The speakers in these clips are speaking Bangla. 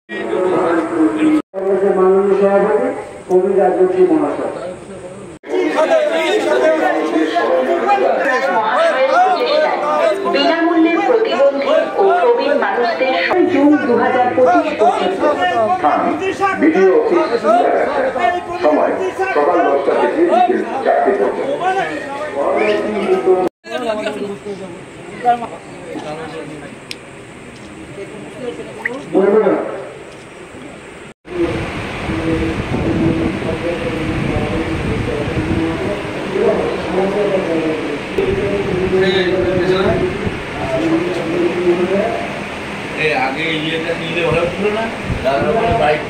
মাননীয় সভাপতি কবি রাজবংশী মহাশয়। বিনামূল্যে প্রতিবন্ধী ও প্রবীণ মানুষদের জুন 2025 পর্যন্ত ভিডিও সময় সকাল 10টা থেকে বিকেল 4টে পর্যন্ত। আগে ইয়েটা নিলে ভালো ছিল না, বাইক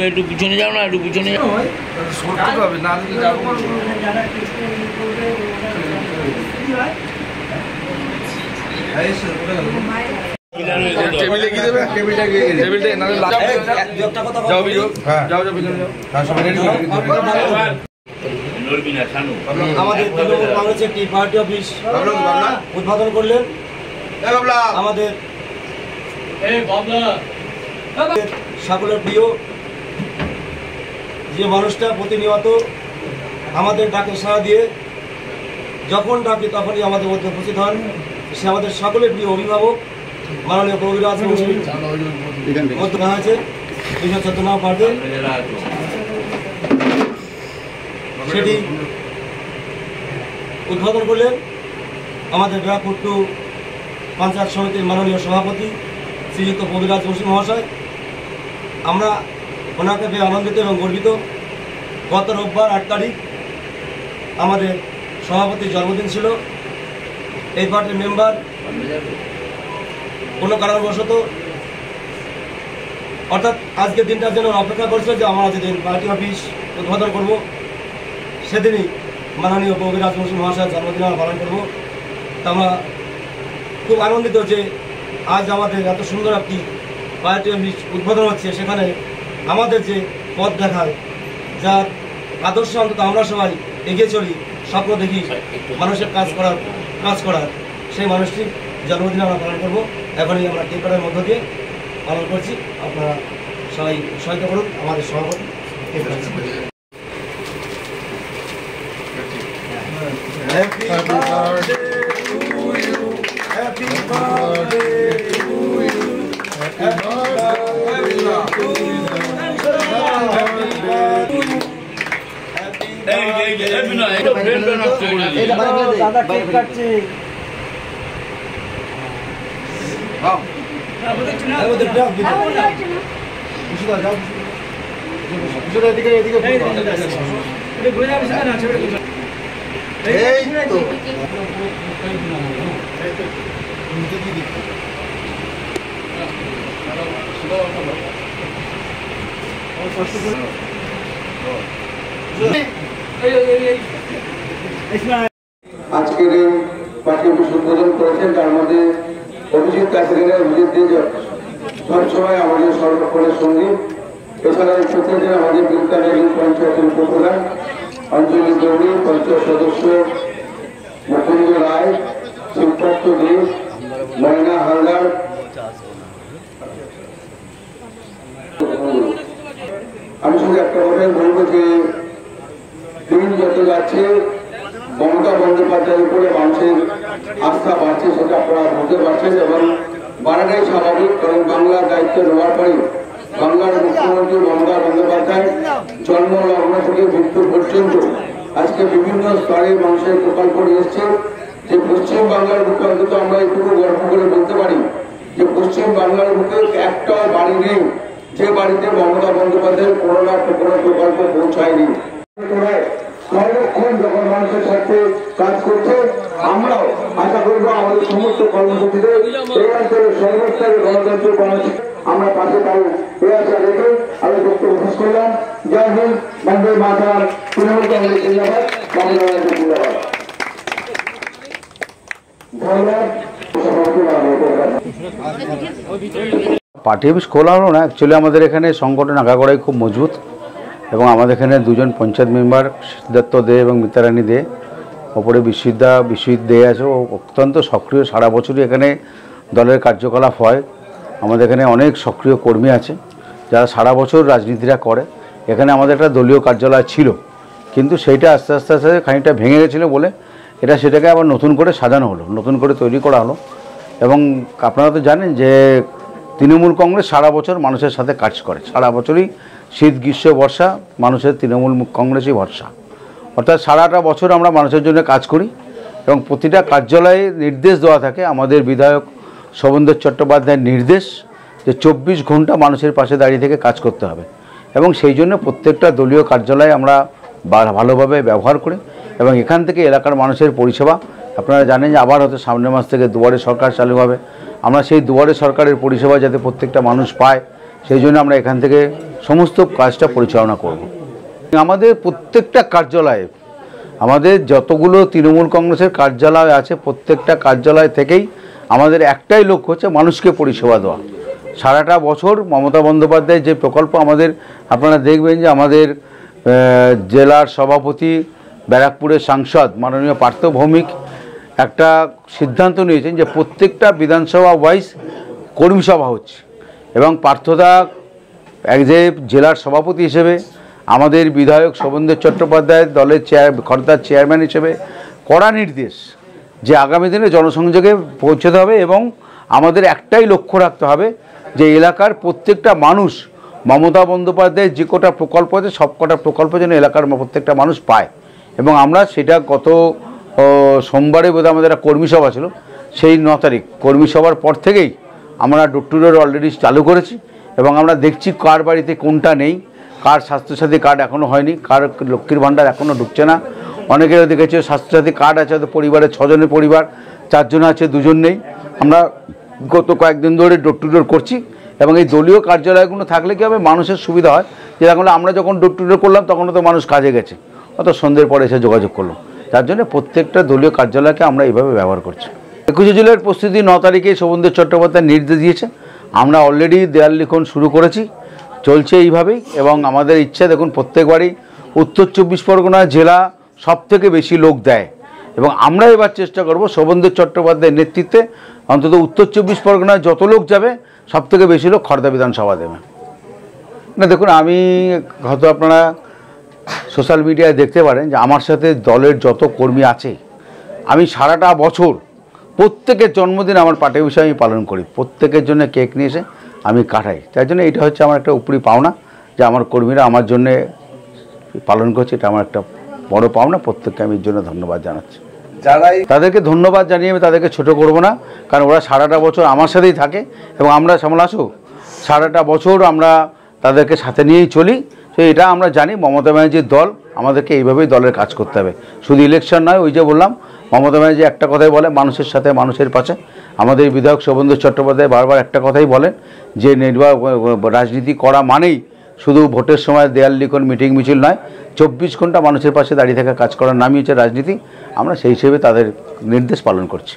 একটু পিছনে যাও না, একটু পিছনে যাও। আমাদের তৃণমূল কংগ্রেসের একটি পার্টি অফিস উদ্বোধন করলেন আমাদের সকলের প্রিয় যে মানুষটা প্রতিনিয়ত আমাদের ডাকে সাড়া দিয়ে যখন ডাকি তখনই আমাদের মধ্যে উপস্থিত হন, সে আমাদের সকলের প্রিয় অভিভাবক মাননীয় কবিরাজ মধ্যে হয়েছে 214 নম্বর পার্টি। সেটি উদ্বোধন করলেন আমাদের ব্যারাকপুর পঞ্চায়েত সমিতির মাননীয় সভাপতি শ্রীযুক্ত কবিরাজ বংশী মহাশয়। আমরা ওনাকে পেয়ে আনন্দিত এবং গর্বিত। গত রোববার 8 তারিখ আমাদের সভাপতির জন্মদিন ছিল। এই পার্টির মেম্বার কোনো কারণবশত অর্থাৎ আজকের দিনটার জন্য অপেক্ষা করছিল যে আমরা যেদিন পার্টি অফিস উদ্বোধন করব সেদিনই মাননীয় কবিরাজ বংশী মহাশয়ের জন্মদিন আমরা পালন করব। তা আমরা খুব আনন্দিত যে আজ আমাদের এত সুন্দর একটি পার্টি অফিস উদ্বোধন হচ্ছে, সেখানে আমাদের যে পথ দেখায়, যার আদর্শ অন্তত আমরা সবাই এগিয়ে চলি, স্বপ্ন দেখি মানুষের কাজ করার সেই মানুষটির জন্মদিন আমরা পালন করব। এখনই আমরা কেকারের মধ্য দিয়ে পালন করছি। আপনারা সবাই সহায়তা করুন আমাদের সভাপতি Happy birthday to you. Happy birthday to you. Happy birthday to you. দাদা কেক কাটছে। আজকের এই পার্টি অফিস উদ্বোধন করেছেন, তার মধ্যে অভিজিৎ কাছাকাছি অভিজিৎ দিয়ে সবসময় আমাদের সর্বক্ষণের সঙ্গী। এছাড়া উপস্থিত আছেন আমাদের বিদ্যালয় পঞ্চায়েতের উপপ্রধান অঞ্জলি গৌরী, পঞ্চায়েত সদস্য মুকুন্দ রায়, শিবপ্রাপ্ত দেব, ময়না হালদার। আমি শুধু একটা কথাই বলবো যে দিন যত যাচ্ছে মমতা বন্দ্যোপাধ্যায়ের উপরে মানুষের আস্থা বাড়ছে, সেটা আপনারা বুঝতে পারছেন এবং বাড়াটাই স্বাভাবিক। কারণ বাংলার দায়িত্ব নেওয়ার পরে বাংলার মুখ্যমন্ত্রী মমতা বন্দ্যোপাধ্যায় জন্মলগ্ন থেকে মৃত্যু পর্যন্ত আজকে বিভিন্ন স্তরে মানুষের প্রকল্প নিয়ে এসছে। যে পশ্চিম বাংলার বুকে অন্তত আমরা একটু গর্ব করে বলতে পারি যে পশ্চিম বাংলার বুকে একটাও বাড়ি নেই যে বাড়িতে মমতা বন্দ্যোপাধ্যায়ের কোনো না কোনো প্রকল্প পৌঁছায়নি। সর্বক্ষণ যখন মানুষের সাথে কাজ করছে, আমরাও আশা করবো আমাদের সমস্ত কর্মসূচিতে এই অঞ্চলের সর্বস্তরের গণতন্ত্র কর্মসূচি আমরা পাশে পাবো এই আশা রেখে আমি বক্তব্য শেষ করলাম। জয় হিন্দ, বন্দে মাতরম, তৃণমূল কংগ্রেস জিন্দাবাদ, মমতা ব্যানার্জি জিন্দাবাদ। ধন্যবাদ। পার্টি অফিস খোলা হলো না, অ্যাকচুয়ালি আমাদের এখানে সংগঠন আগাগোড়াই খুব মজবুত এবং আমাদের এখানে দুজন পঞ্চায়েত মেম্বার সিদ্ধার্থ দে এবং মিতারানী দে, ওপরে বিশ্বজিৎ দে আছে, ও অত্যন্ত সক্রিয়, সারা বছরই এখানে দলের কার্যকলাপ হয়। আমাদের এখানে অনেক সক্রিয় কর্মী আছে যারা সারা বছর রাজনীতিটা করে। এখানে আমাদের একটা দলীয় কার্যালয় ছিল, কিন্তু সেইটা আস্তে আস্তে আস্তে খানিকটা ভেঙে গেছিলো বলে সেটাকে আবার নতুন করে সাজানো হলো, নতুন করে তৈরি করা হলো। এবং আপনারা তো জানেন যে তৃণমূল কংগ্রেস সারা বছর মানুষের সাথে কাজ করে, সারা বছরই শীত গ্রীষ্ম বর্ষা মানুষের তৃণমূল কংগ্রেসই ভরসা, অর্থাৎ সারাটা বছর আমরা মানুষের জন্য কাজ করি এবং প্রতিটা কার্যালয়ে নির্দেশ দেওয়া থাকে। আমাদের বিধায়ক শোভনদেব চট্টোপাধ্যায়ের নির্দেশ যে 24 ঘন্টা মানুষের পাশে দাঁড়িয়ে থেকে কাজ করতে হবে এবং সেই জন্য প্রত্যেকটা দলীয় কার্যালয়ে আমরা ভালোভাবে ব্যবহার করি এবং এখান থেকে এলাকার মানুষের পরিষেবা, আপনারা জানেন যে আবার হয়তো সামনের মাস থেকে দুয়ারে সরকার চালু হবে, আমরা সেই দুয়ারে সরকারের পরিষেবা যাতে প্রত্যেকটা মানুষ পায় সেই জন্য আমরা এখান থেকে সমস্ত কাজটা পরিচালনা করব। আমাদের প্রত্যেকটা কার্যালয়ে, আমাদের যতগুলো তৃণমূল কংগ্রেসের কার্যালয় আছে প্রত্যেকটা কার্যালয় থেকেই আমাদের একটাই লক্ষ্য হচ্ছে মানুষকে পরিষেবা দেওয়া। সারাটা বছর মমতা বন্দ্যোপাধ্যায়ের যে প্রকল্প আমাদের, আপনারা দেখবেন যে আমাদের জেলার সভাপতি, ব্যারাকপুরের সাংসদ মাননীয় পার্থ ভৌমিক একটা সিদ্ধান্ত নিয়েছেন যে প্রত্যেকটা বিধানসভা ওয়াইজ কর্মী সভা হচ্ছে এবং পার্থদা এক যে জেলার সভাপতি হিসেবে, আমাদের বিধায়ক শোভনদেব চট্টোপাধ্যায় দলের খর্দার চেয়ারম্যান হিসেবে কড়া নির্দেশ যে আগামী দিনে জনসংযোগে পৌঁছতে হবে এবং আমাদের একটাই লক্ষ্য রাখতে হবে যে এলাকার প্রত্যেকটা মানুষ মমতা বন্দ্যোপাধ্যায়ের যে কটা প্রকল্প আছে সব কটা প্রকল্প যেন এলাকার প্রত্যেকটা মানুষ পায়। এবং আমরা সেটা গত সোমবারে বোধহয় আমাদের একটা কর্মী সভা ছিল, সেই 9 তারিখ কর্মী সভার পর থেকেই আমরা ডোর টু ডোর অলরেডি চালু করেছি এবং আমরা দেখছি কার বাড়িতে কোনটা নেই, কার স্বাস্থ্যসাথী কার্ড এখনও হয়নি, কার লক্ষ্মীর ভাণ্ডার এখনও ঢুকছে না। অনেকেরও দেখেছি স্বাস্থ্যসাথী কার্ড আছে, হয়তো পরিবারের 6 জনের পরিবার 4 জন আছে, 2 জন নেই। আমরা গত কয়েকদিন ধরে ডোর টু ডোর করছি এবং এই দলীয় কার্যালয়গুলো থাকলে কী হবে, মানুষের সুবিধা হয়। যেরকম আমরা যখন ডোর টু ডোর করলাম তখন তো মানুষ কাজে গেছে, অত সন্ধ্যের পরে এসে যোগাযোগ করলো, তার জন্য প্রত্যেকটা দলীয় কার্যালয়কে আমরা এইভাবে ব্যবহার করছি। 21 জুলাইয়ের প্রস্তুতি 9 তারিখে শোভনদেব চট্টোপাধ্যায় নির্দেশ দিয়েছে, আমরা অলরেডি দেয়াল লিখন শুরু করেছি, চলছে এইভাবেই। এবং আমাদের ইচ্ছা, দেখুন প্রত্যেকবারই উত্তর 24 পরগনা জেলা সবথেকে বেশি লোক দেয় এবং আমরা এবার চেষ্টা করব শোভনদেব চট্টোপাধ্যায়ের নেতৃত্বে অন্তত উত্তর 24 পরগনায় যত লোক যাবে সবথেকে বেশি লোক খর্দা বিধানসভা দেবে। না দেখুন, আমি হয়তো আপনারা সোশ্যাল মিডিয়ায় দেখতে পারেন যে আমার সাথে দলের যত কর্মী আছে, আমি সারাটা বছর প্রত্যেকের জন্মদিন আমার পার্টি অফিসে আমি পালন করি, প্রত্যেকের জন্য কেক নিয়ে এসে আমি কাটাই। তাই জন্য এটা হচ্ছে আমার একটা উপরি পাওনা যে আমার কর্মীরা আমার জন্যে পালন করছে, এটা আমার একটা বড় পাওনা। প্রত্যেককে আমি এর জন্য ধন্যবাদ জানাচ্ছি। তাদেরকে ধন্যবাদ জানিয়ে আমি তাদেরকে ছোটো করব না, কারণ ওরা সারাটা বছর আমার সাথেই থাকে এবং আমরা সামলা আসুক সারাটা বছর আমরা তাদেরকে সাথে নিয়েই চলি। তো এটা আমরা জানি মমতা ব্যানার্জির দল, আমাদেরকে এইভাবেই দলের কাজ করতে হবে, শুধু ইলেকশন নয়। ওই যে বললাম, মমতা ব্যানার্জি একটা কথাই বলে, মানুষের সাথে মানুষের পাশে। আমাদের বিধায়ক শোভনদেব চট্টোপাধ্যায় বারবার একটা কথাই বলেন যে রাজনীতি করা মানেই শুধু ভোটের সময় দেয়াল লিখন মিটিং মিছিল নয়, 24 ঘন্টা মানুষের পাশে দাঁড়িয়ে থাকা কাজ করার নামই হচ্ছে রাজনীতি। আমরা সেই হিসেবে তাদের নির্দেশ পালন করছি।